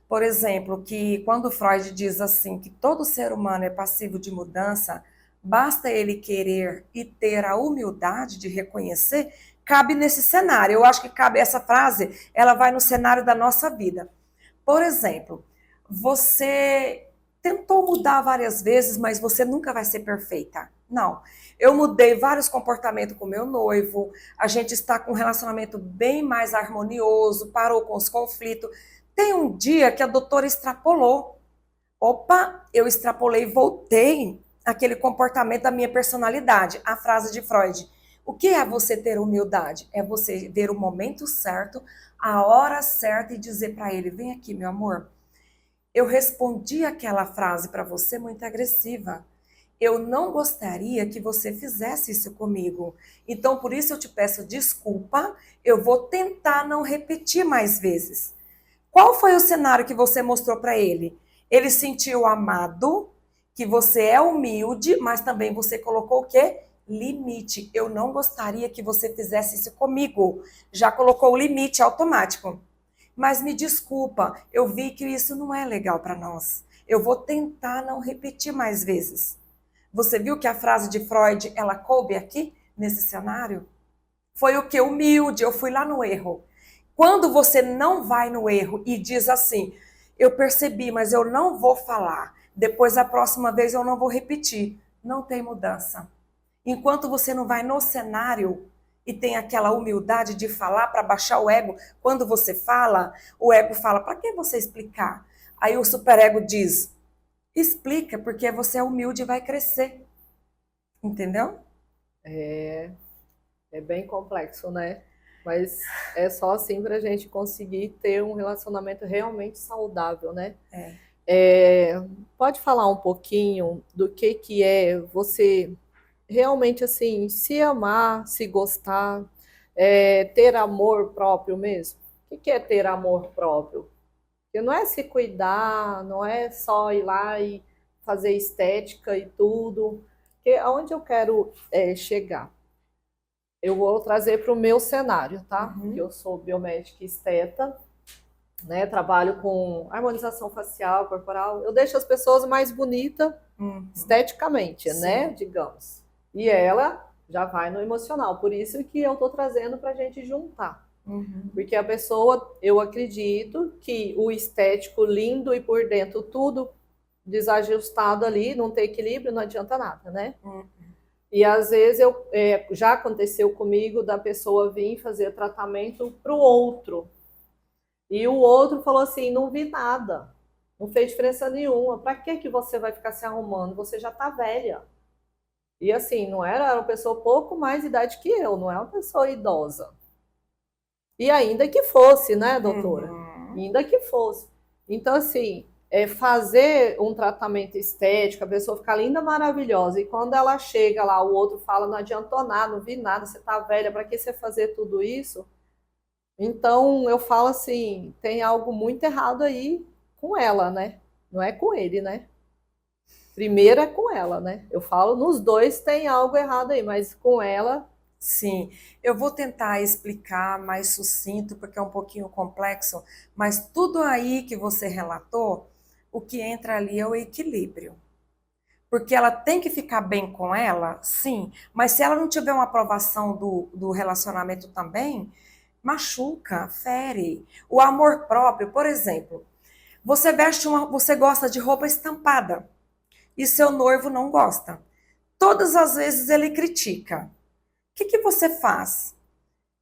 Por exemplo, que quando Freud diz assim, que todo ser humano é passivo de mudança, basta ele querer e ter a humildade de reconhecer, cabe nesse cenário. Eu acho que cabe essa frase, ela vai no cenário da nossa vida. Por exemplo, você tentou mudar várias vezes, mas você nunca vai ser perfeita. Não. Eu mudei vários comportamentos com meu noivo, a gente está com um relacionamento bem mais harmonioso, parou com os conflitos. Tem um dia que a doutora extrapolou. Opa, eu extrapolei e voltei àquele comportamento da minha personalidade. A frase de Freud. O que é você ter humildade? É você ver o momento certo, a hora certa e dizer para ele, vem aqui, meu amor. Eu respondi aquela frase para você muito agressiva. Eu não gostaria que você fizesse isso comigo. Então, por isso eu te peço desculpa. Eu vou tentar não repetir mais vezes. Qual foi o cenário que você mostrou para ele? Ele sentiu amado, que você é humilde, mas também você colocou o quê? Limite. Eu não gostaria que você fizesse isso comigo. Já colocou o limite automático. Mas me desculpa, eu vi que isso não é legal para nós. Eu vou tentar não repetir mais vezes. Você viu que a frase de Freud, ela coube aqui, nesse cenário? Foi o que? Humilde, eu fui lá no erro. Quando você não vai no erro e diz assim, eu percebi, mas eu não vou falar, depois a próxima vez eu não vou repetir, não tem mudança. Enquanto você não vai no cenário e tem aquela humildade de falar para baixar o ego, quando você fala, o ego fala, para que você explicar? Aí o superego diz, explica, porque você é humilde e vai crescer. Entendeu? É bem complexo, né? Mas é só assim para a gente conseguir ter um relacionamento realmente saudável, né? Pode falar um pouquinho do que é você realmente assim se amar, se gostar, ter amor próprio mesmo? O que é ter amor próprio? Porque não é se cuidar, não é só ir lá e fazer estética e tudo. Porque aonde eu quero chegar? Eu vou trazer para o meu cenário, tá? Porque eu sou biomédica esteta, né? Trabalho com harmonização facial, corporal. Eu deixo as pessoas mais bonitas esteticamente, Sim. né, digamos. E ela já vai no emocional. Por isso que eu tô trazendo pra gente juntar. Porque a pessoa, eu acredito que o estético lindo e por dentro tudo desajustado ali, não ter equilíbrio, não adianta nada, né? E às vezes já aconteceu comigo da pessoa vir fazer tratamento para o outro. E o outro falou assim: não vi nada, não fez diferença nenhuma. Para que você vai ficar se arrumando? Você já está velha. E assim, não era uma pessoa pouco mais de idade que eu, não é uma pessoa idosa. E ainda que fosse, né, doutora? Ainda que fosse. Então, assim, fazer um tratamento estético, a pessoa ficar linda, maravilhosa, e quando ela chega lá, o outro fala, não adiantou nada, não vi nada, você tá velha, para que você fazer tudo isso? Então, eu falo assim, tem algo muito errado aí com ela, né? Não é com ele, né? Primeiro é com ela, né? Eu falo, nos dois tem algo errado aí, mas com ela... Sim, eu vou tentar explicar mais sucinto, porque é um pouquinho complexo, mas tudo aí que você relatou, o que entra ali é o equilíbrio. Porque ela tem que ficar bem com ela, sim, mas se ela não tiver uma aprovação do relacionamento também, machuca, fere. O amor próprio, por exemplo, você gosta de roupa estampada e seu noivo não gosta. Todas as vezes ele critica. O que você faz?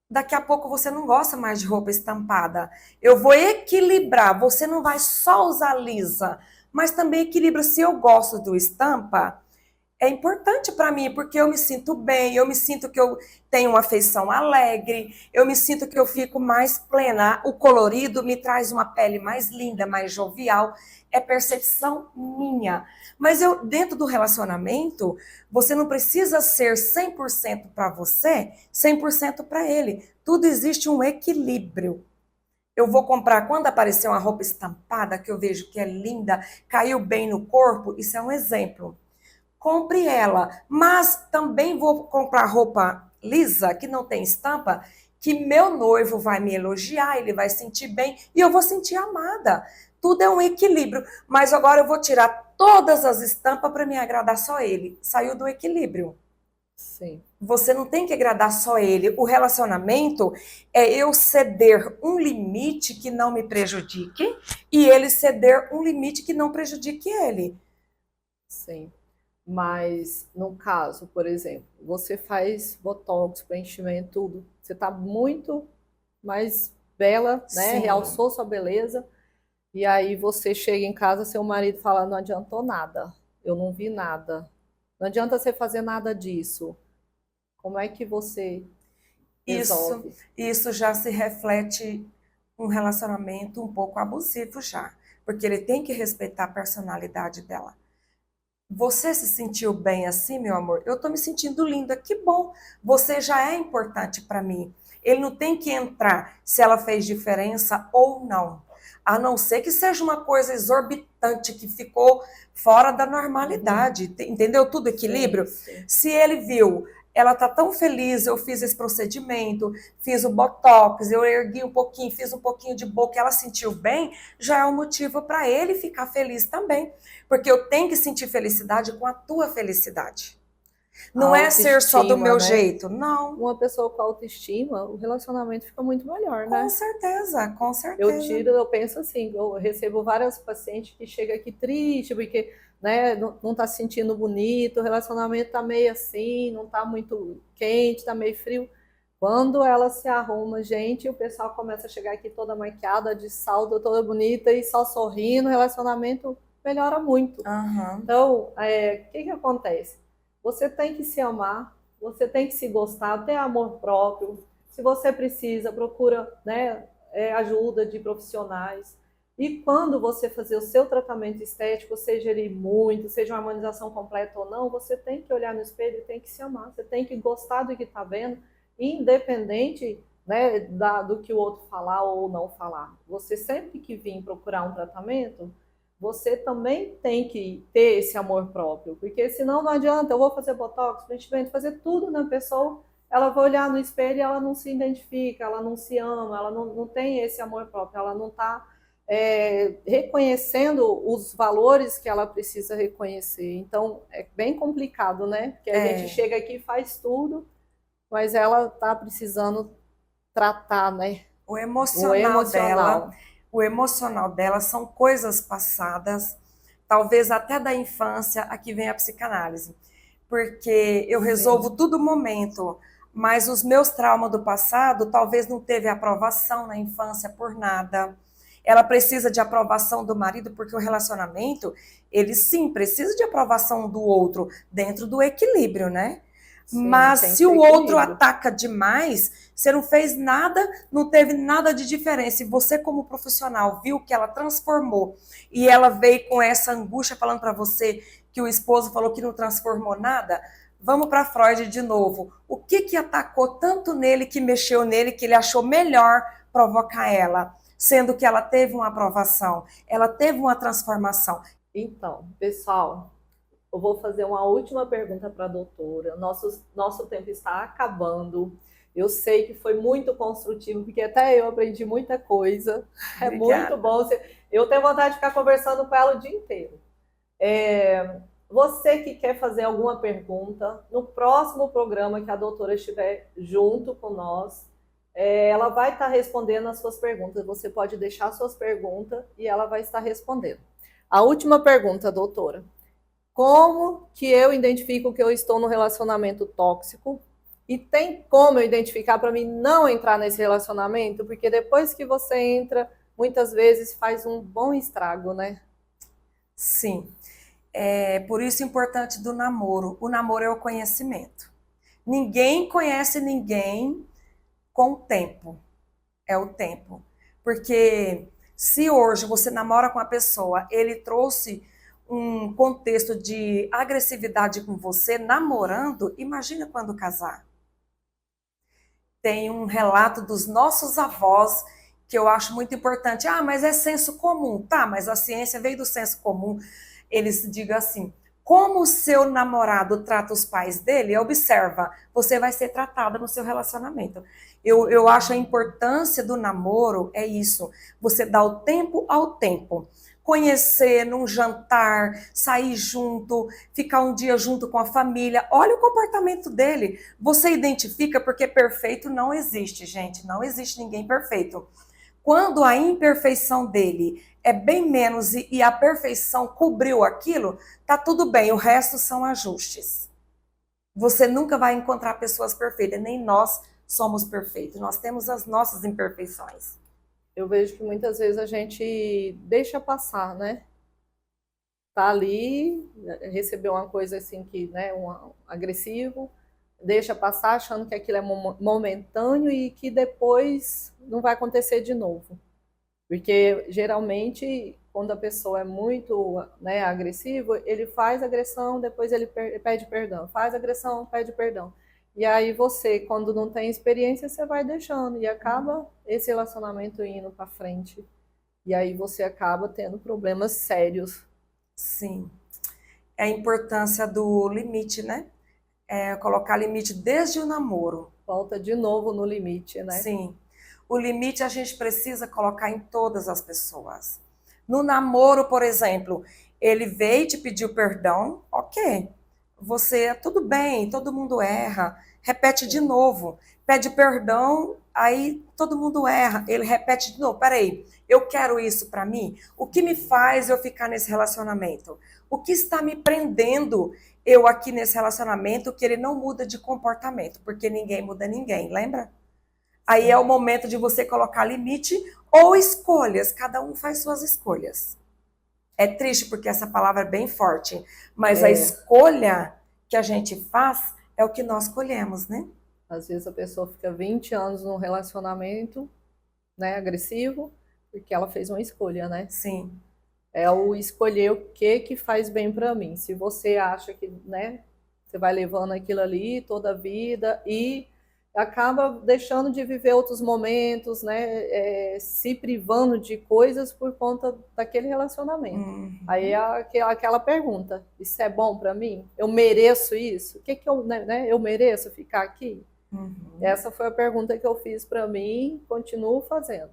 Daqui a pouco você não gosta mais de roupa estampada. Eu vou equilibrar. Você não vai só usar lisa, mas também equilibra. Se eu gosto do estampa, é importante para mim, porque eu me sinto bem, eu me sinto que eu tenho uma feição alegre, eu me sinto que eu fico mais plena. O colorido me traz uma pele mais linda, mais jovial. É percepção minha. Mas dentro do relacionamento, você não precisa ser 100% para você, 100% para ele. Tudo existe um equilíbrio. Eu vou comprar, quando aparecer uma roupa estampada, que eu vejo que é linda, caiu bem no corpo, isso é um exemplo. Compre ela, mas também vou comprar roupa lisa, que não tem estampa, que meu noivo vai me elogiar, ele vai sentir bem e eu vou sentir amada. Tudo é um equilíbrio, mas agora eu vou tirar todas as estampas para me agradar só ele. Saiu do equilíbrio. Sim. Você não tem que agradar só ele. O relacionamento é eu ceder um limite que não me prejudique e ele ceder um limite que não prejudique ele. Sim. Mas, no caso, por exemplo, você faz botox, preenchimento, tudo. Você está muito mais bela, né? Sim. Realçou sua beleza. E aí você chega em casa, seu marido fala, não adiantou nada. Eu não vi nada. Não adianta você fazer nada disso. Como é que você resolve? Isso já se reflete um relacionamento um pouco abusivo já. Porque ele tem que respeitar a personalidade dela. Você se sentiu bem assim, meu amor? Eu tô me sentindo linda, que bom. Você já é importante para mim. Ele não tem que entrar se ela fez diferença ou não. A não ser que seja uma coisa exorbitante, que ficou fora da normalidade. Entendeu? Tudo equilíbrio. Sim. Se ele viu, ela tá tão feliz, eu fiz esse procedimento, fiz o botox, eu ergui um pouquinho, fiz um pouquinho de boca, ela sentiu bem, já é um motivo para ele ficar feliz também. Porque eu tenho que sentir felicidade com a tua felicidade. Não é ser só do meu jeito, não. Uma pessoa com autoestima, o relacionamento fica muito melhor, né? Com certeza, com certeza. Eu penso assim, eu recebo várias pacientes que chegam aqui triste, porque né, não tá se sentindo bonito, o relacionamento tá meio assim, não tá muito quente, tá meio frio. Quando ela se arruma, gente, o pessoal começa a chegar aqui toda maquiada, de saldo, toda bonita e só sorrindo, o relacionamento melhora muito. Então, o que acontece? Você tem que se amar, você tem que se gostar, ter amor próprio. Se você precisa, procura, né, ajuda de profissionais. E quando você fazer o seu tratamento estético, seja ele muito, seja uma harmonização completa ou não, você tem que olhar no espelho e tem que se amar. Você tem que gostar do que está vendo, independente, né, do que o outro falar ou não falar. Você sempre que vir procurar um tratamento, você também tem que ter esse amor próprio, porque senão não adianta, eu vou fazer botox, preenchimento, fazer tudo na pessoa, ela vai olhar no espelho e ela não se identifica, ela não se ama, ela não tem esse amor próprio, ela não está reconhecendo os valores que ela precisa reconhecer. Então, é bem complicado, né? Porque a gente chega aqui e faz tudo, mas ela está precisando tratar, né? O emocional dela são coisas passadas, talvez até da infância, aqui vem a psicanálise. Porque eu resolvo todo momento, mas os meus traumas do passado talvez não teve aprovação na infância por nada. Ela precisa de aprovação do marido, porque o relacionamento, ele sim precisa de aprovação do outro, dentro do equilíbrio, né? Sim, mas se o equilíbrio. outro ataca demais, você não fez nada, não teve nada de diferença. E você, como profissional, viu que ela transformou e ela veio com essa angústia falando para você que o esposo falou que não transformou nada. Vamos para Freud de novo. O que atacou tanto nele, que mexeu nele, que ele achou melhor provocar ela? Sendo que ela teve uma aprovação, ela teve uma transformação. Então, pessoal, eu vou fazer uma última pergunta para a doutora. Nosso tempo está acabando. Eu sei que foi muito construtivo, porque até eu aprendi muita coisa. É muito bom. Eu tenho vontade de ficar conversando com ela o dia inteiro. Você que quer fazer alguma pergunta, no próximo programa que a doutora estiver junto com nós, ela vai estar respondendo as suas perguntas. Você pode deixar suas perguntas e ela vai estar respondendo. A última pergunta, doutora. Como que eu identifico que eu estou no relacionamento tóxico? E tem como eu identificar para mim não entrar nesse relacionamento? Porque depois que você entra, muitas vezes faz um bom estrago, né? Sim. Por isso é importante do namoro. O namoro é o conhecimento. Ninguém conhece ninguém com o tempo. É o tempo. Porque se hoje você namora com uma pessoa, ele trouxe um contexto de agressividade com você, namorando, imagina quando casar. Tem um relato dos nossos avós que eu acho muito importante. Mas é senso comum. Tá, mas a ciência veio do senso comum. Eles digam assim, como o seu namorado trata os pais dele, observa, você vai ser tratada no seu relacionamento. Eu acho a importância do namoro é isso, você dá o tempo ao tempo. Conhecer num jantar, sair junto, ficar um dia junto com a família. Olha o comportamento dele. Você identifica, porque perfeito não existe, gente. Não existe ninguém perfeito. Quando a imperfeição dele é bem menos e a perfeição cobriu aquilo, tá tudo bem. O resto são ajustes. Você nunca vai encontrar pessoas perfeitas, nem nós somos perfeitos. Nós temos as nossas imperfeições. Eu vejo que muitas vezes a gente deixa passar, né? Tá ali, recebeu uma coisa assim que, né, agressivo, deixa passar achando que aquilo é momentâneo e que depois não vai acontecer de novo. Porque geralmente, quando a pessoa é muito, né, agressiva, ele faz agressão, depois ele pede perdão, faz agressão, pede perdão. E aí você, quando não tem experiência, você vai deixando e acaba esse relacionamento indo para frente. E aí você acaba tendo problemas sérios. Sim. É a importância do limite, né? Colocar limite desde o namoro. Volta de novo no limite, né? Sim. O limite a gente precisa colocar em todas as pessoas. No namoro, por exemplo, ele veio e te pediu perdão, ok. Você, tudo bem, todo mundo erra, repete de novo, pede perdão, aí todo mundo erra, ele repete de novo, peraí, eu quero isso para mim? O que me faz eu ficar nesse relacionamento? O que está me prendendo eu aqui nesse relacionamento que ele não muda de comportamento? Porque ninguém muda ninguém, lembra? Aí é o momento de você colocar limite ou escolhas, cada um faz suas escolhas. É triste porque essa palavra é bem forte, mas a escolha que a gente faz é o que nós escolhemos, né? Às vezes a pessoa fica 20 anos num relacionamento, né, agressivo, porque ela fez uma escolha, né? Sim. É o escolher o que faz bem para mim. Se você acha que, né, você vai levando aquilo ali toda a vida e acaba deixando de viver outros momentos, né, se privando de coisas por conta daquele relacionamento. Uhum. Aí é aquela pergunta, isso é bom para mim? Eu mereço isso? O que eu, né, eu mereço ficar aqui? Uhum. Essa foi a pergunta que eu fiz para mim e continuo fazendo.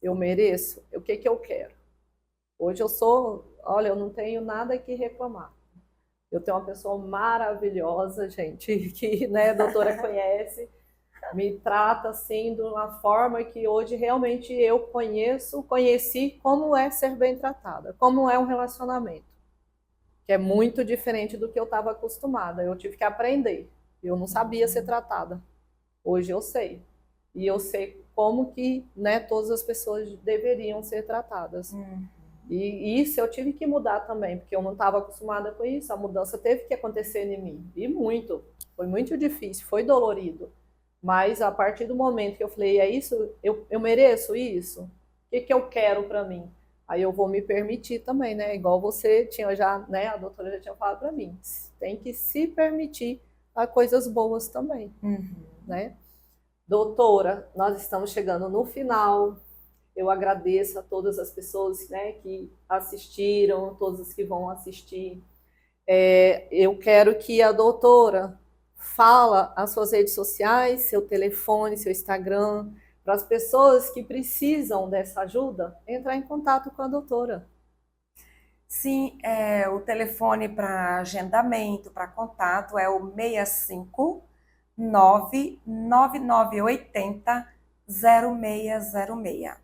eu mereço, o que que eu quero. Hoje olha, eu não tenho nada que reclamar. Eu tenho uma pessoa maravilhosa, gente, que, né, a doutora conhece, me trata assim de uma forma que hoje realmente eu conheci como é ser bem tratada, como é um relacionamento, que é muito diferente do que eu estava acostumada. Eu tive que aprender. Eu não sabia ser tratada. Hoje eu sei. E eu sei como que, né, todas as pessoas deveriam ser tratadas. E isso eu tive que mudar também, porque eu não estava acostumada com isso. A mudança teve que acontecer em mim. E muito. Foi muito difícil, foi dolorido. Mas a partir do momento que eu falei, é isso, eu mereço isso? O que que eu quero para mim? Aí eu vou me permitir também, né? Igual você tinha já, né? A doutora já tinha falado para mim. Tem que se permitir a coisas boas também, né? Doutora, nós estamos chegando no final. Eu agradeço a todas as pessoas, né, que assistiram, todos os que vão assistir. Eu quero que a doutora fala as suas redes sociais, seu telefone, seu Instagram, para as pessoas que precisam dessa ajuda, entrar em contato com a doutora. Sim, o telefone para agendamento, para contato é o 65 99980 0606.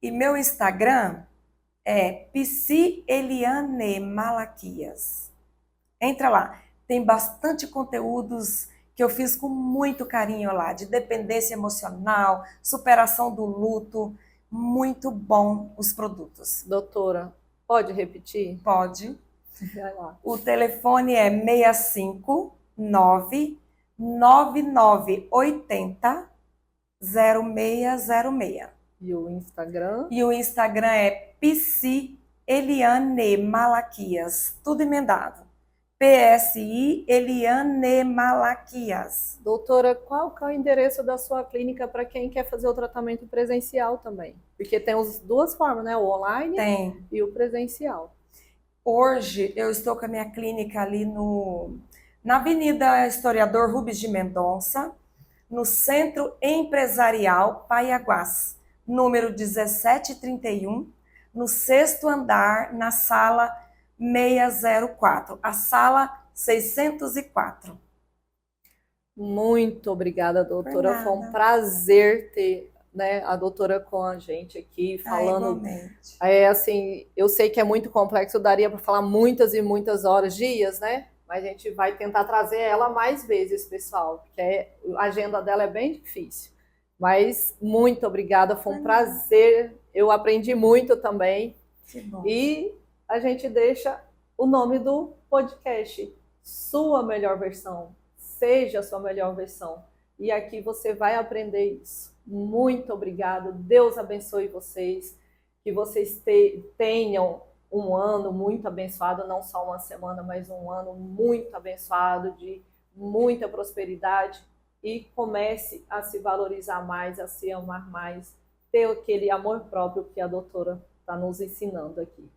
E meu Instagram é Psi Eliane Malaquias. Entra lá, tem bastante conteúdos que eu fiz com muito carinho lá, de dependência emocional, superação do luto, muito bom os produtos. Doutora, pode repetir? Pode. Vai lá. O telefone é 659 9980 0606. E o Instagram? E o Instagram é Psi Eliane Malaquias, tudo emendado. PSI Eliane Malaquias. Doutora, qual que é o endereço da sua clínica para quem quer fazer o tratamento presencial também? Porque tem as duas formas, né? O online e o presencial. Hoje eu estou com a minha clínica ali na Avenida Historiador Rubens de Mendonça, no Centro Empresarial Paiaguás, número 1731, no 6º andar, na sala 604, a sala 604. Muito obrigada, doutora. Foi um prazer ter, né, a doutora com a gente aqui, falando. Assim, eu sei que é muito complexo, daria para falar muitas e muitas horas, dias, né? Mas a gente vai tentar trazer ela mais vezes, pessoal, porque a agenda dela é bem difícil. Mas muito obrigada, foi um prazer. Eu aprendi muito também. Que bom. E a gente deixa o nome do podcast, Sua Melhor Versão. Seja a sua melhor versão. E aqui você vai aprender isso. Muito obrigada. Deus abençoe vocês. Que vocês tenham um ano muito abençoado, não só uma semana, mas um ano muito abençoado, de muita prosperidade. E comece a se valorizar mais, a se amar mais, ter aquele amor próprio que a doutora está nos ensinando aqui.